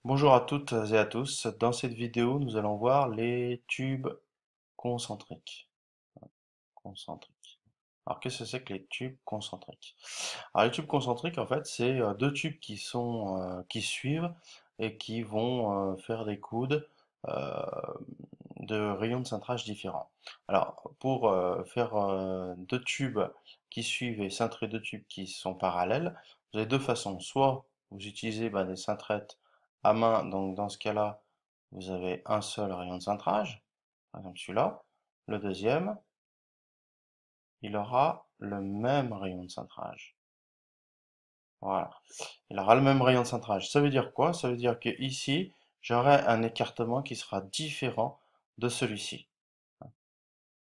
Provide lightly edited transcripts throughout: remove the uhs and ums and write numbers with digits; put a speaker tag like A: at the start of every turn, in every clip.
A: Bonjour à toutes et à tous. Dans cette vidéo, nous allons voir les tubes concentriques. Concentriques. Alors, qu'est-ce que c'est que les tubes concentriques? Alors, les tubes concentriques, en fait, c'est deux tubes qui suivent et qui vont faire des coudes euh, de rayons de cintrage différents. Alors, pour faire deux tubes qui suivent et cintrer deux tubes qui sont parallèles, vous avez deux façons. Soit vous utilisez des cintrettes à main, donc dans ce cas-là, vous avez un seul rayon de cintrage, par exemple celui-là. Le deuxième, il aura le même rayon de cintrage. Voilà. Il aura le même rayon de cintrage. Ça veut dire quoi? Ça veut dire que ici, j'aurai un écartement qui sera différent de celui-ci.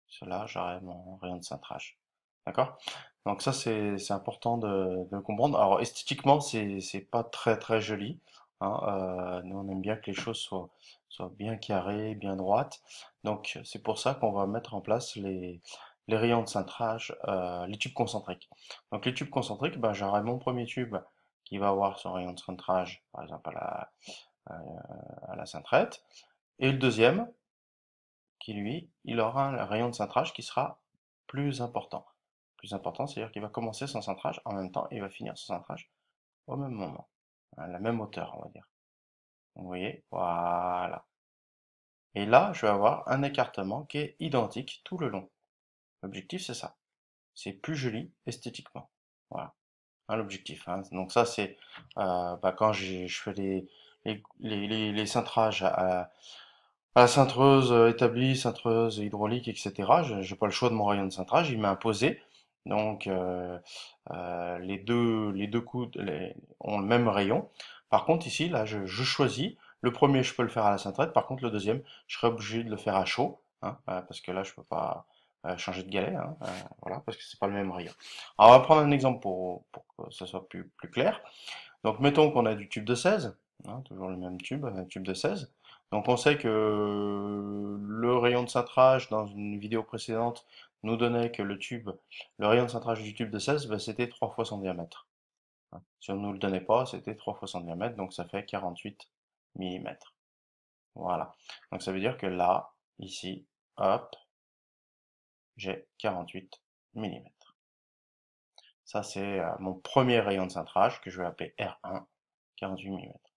A: Cela, j'aurai mon rayon de cintrage. D'accord? Donc ça, c'est important de comprendre. Alors esthétiquement, c'est pas très très joli, hein. Nous, on aime bien que les choses soient bien carrées, bien droites. Donc c'est pour ça qu'on va mettre en place les rayons de cintrage, les tubes concentriques. Donc les tubes concentriques, ben, j'aurai mon premier tube qui va avoir son rayon de cintrage, par exemple à la cintrette, et le deuxième qui lui, il aura un rayon de cintrage qui sera plus important. Plus important, c'est-à-dire qu'il va commencer son cintrage en même temps et il va finir son cintrage au même moment, à la même hauteur, on va dire. Vous voyez, voilà. Et là, je vais avoir un écartement qui est identique tout le long. L'objectif, c'est ça. C'est plus joli esthétiquement. Voilà, hein, l'objectif, hein. Donc ça, c'est quand je fais les cintrages à la cintreuse établie, cintreuse hydraulique, etc. J'ai pas le choix de mon rayon de cintrage, il m'est imposé. Donc les deux coudes ont le même rayon. Par contre ici, là, je choisis. Le premier, je peux le faire à la cintrette. Par contre, le deuxième, je serai obligé de le faire à chaud, hein, parce que là, je peux pas changer de galet, hein, voilà, parce que c'est pas le même rayon. Alors, on va prendre un exemple pour que ça soit plus clair. Donc, mettons qu'on a du tube de 16, hein, toujours le même tube, un tube de 16. Donc, on sait que le rayon de cintrage dans une vidéo précédente nous donnait que le rayon de cintrage du tube de 16, c'était 3 fois son diamètre, hein. Si on ne nous le donnait pas, c'était 3 fois son diamètre, donc ça fait 48 millimètres. Voilà. Donc, ça veut dire que là, ici, hop, j'ai 48 millimètres. Ça, c'est mon premier rayon de cintrage que je vais appeler R1, 48 millimètres.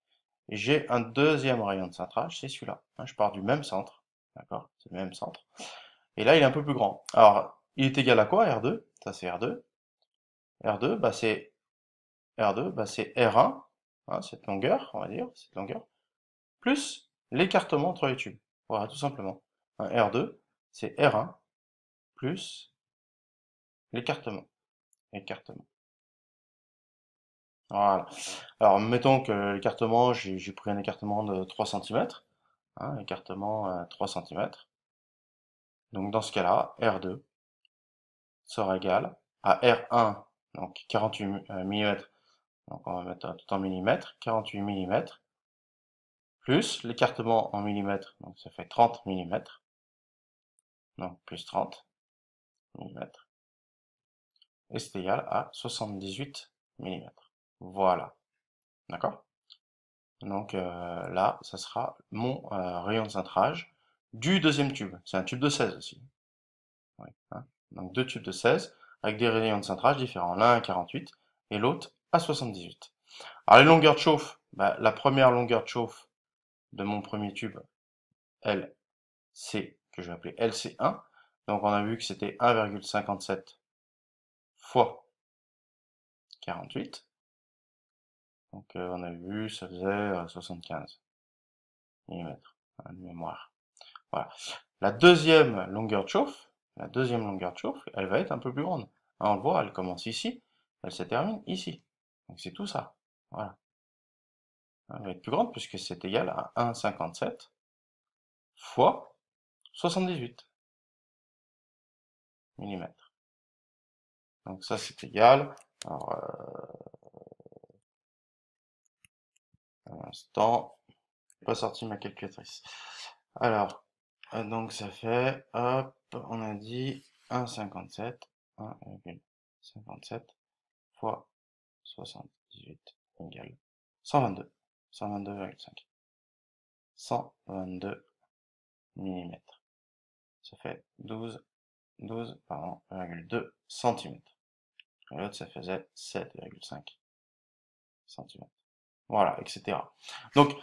A: J'ai un deuxième rayon de cintrage, c'est celui-là, hein. Je pars du même centre, d'accord? C'est le même centre. Et là, il est un peu plus grand. Alors, il est égal à quoi, R2? Ça, c'est R2. R2, c'est R1, hein, cette longueur, on va dire, cette longueur, plus l'écartement entre les tubes. Voilà, tout simplement. Un R2, c'est R1 plus l'écartement. Écartement. Voilà. Alors, mettons que l'écartement, j'ai pris un écartement de 3 cm, hein, écartement 3 cm. Donc, dans ce cas-là, R2 sera égal à R1, donc 48 mm, donc on va mettre tout en millimètres, 48 millimètres, plus l'écartement en millimètres, donc ça fait 30 millimètres, donc plus 30 millimètres, et c'est égal à 78 millimètres. Voilà, d'accord? Donc là, ça sera mon rayon de cintrage du deuxième tube. C'est un tube de 16 aussi. Oui, hein. Donc deux tubes de 16 avec des rayons de cintrage différents. L'un à 48 et l'autre à 78. Alors les longueurs de chauffe, la première longueur de chauffe de mon premier tube, LC, que je vais appeler LC1. Donc on a vu que c'était 1,57 fois 48. Donc on a vu, ça faisait 75 millimètres de mémoire. Voilà. La deuxième longueur de chauffe, elle va être un peu plus grande. Hein, on le voit, elle commence ici, elle se termine ici. Donc c'est tout ça. Voilà. Elle va être plus grande puisque c'est égal à 1,57 fois 78 millimètres. Donc ça c'est égal. Alors, un instant, j'ai pas sorti ma calculatrice. Alors, donc ça fait, hop, on a dit 1,57, 1,57 fois 78 égale 122, 122,5. 122 mm. Ça fait 12, pardon, 2 cm. Et l'autre, ça faisait 7,5 cm. Voilà, etc. Donc,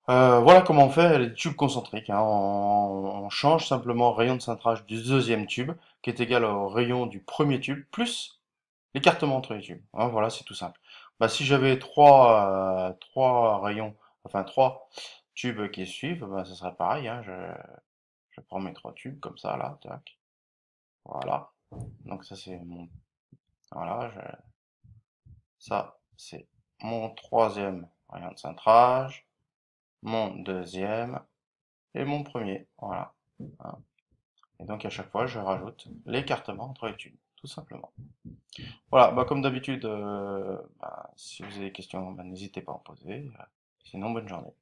A: voilà comment on fait les tubes concentriques, hein. On change simplement le rayon de cintrage du deuxième tube, qui est égal au rayon du premier tube, plus l'écartement entre les tubes, hein. Voilà, c'est tout simple. Bah, si j'avais trois rayons, enfin trois tubes qui suivent, bah, ce serait pareil, hein. Je prends mes trois tubes comme ça, là, tac. Voilà. Donc ça, c'est mon... Voilà, ça, c'est mon troisième rayon de cintrage, mon deuxième et mon premier. Voilà. Hein. Et donc à chaque fois, je rajoute l'écartement entre les tubes, tout simplement. Voilà, bah, comme d'habitude, bah, si vous avez des questions, bah, n'hésitez pas à en poser. Sinon, bonne journée.